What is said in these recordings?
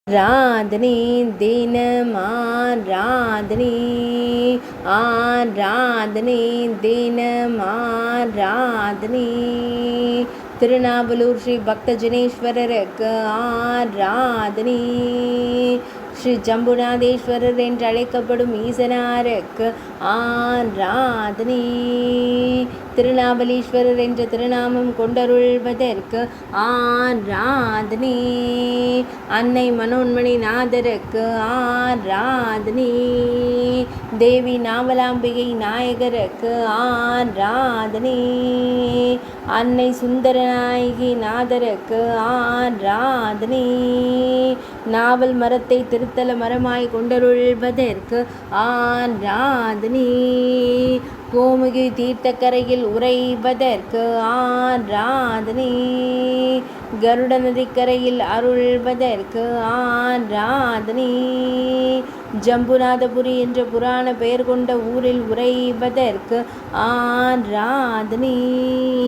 ஆராதனை தினம் ஆராதனை, ஆராதனை தினம் ஆராதனை. திருநாவலூர் ஸ்ரீ பக்த ஜனேஸ்வரருக்கு ஆராதனை. ஸ்ரீ ஜம்புநாதேஸ்வரர் என்று அழைக்கப்படும் ஈசனாருக்கு ஆராதனை. திருநாவலீஸ்வரர் என்ற திருநாமம் கொண்டருள்வதற்கு ஆராதனை. அன்னை மனோன்மணி நாதருக்கு ஆராதனை. தேவி நாவலாம்பிகை நாயகருக்கு ஆராதனை. அன்னை சுந்தரநாயகி நாதருக்கு ஆராதனை. நாவல் மரத்தை திருத்தல மரமாய் கொண்டருள்வதற்கு ஆராதனை. கோமுகி தீர்த்தக்கரையில் உறைவதற்கு ஆராதனை. கருட நதிக்கரையில் அருள்வதற்கு ஆராதனை. ஜம்புநாதபுரி என்ற புராண பெயர் கொண்ட ஊரில் உறைவதற்கு ஆராதனை.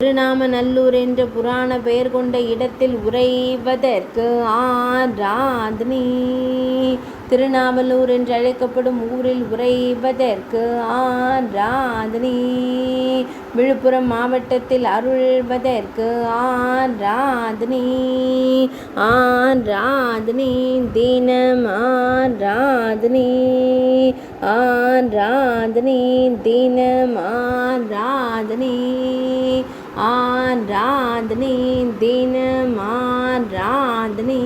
திருநாமநல்லூர் என்ற புராண பெயர் கொண்ட இடத்தில் உறைவதற்கு ஆராதனை. திருநாவலூர் என்று அழைக்கப்படும் ஊரில் உறைவதற்கு ஆராதனை. விழுப்புரம் மாவட்டத்தில் அருள்வதற்கு ஆராதனை. ஆராதனை தினம் ஆராதனை, ஆராதனை தினம் ஆராதனை, ஆராதனை தினம் ஆராதனை.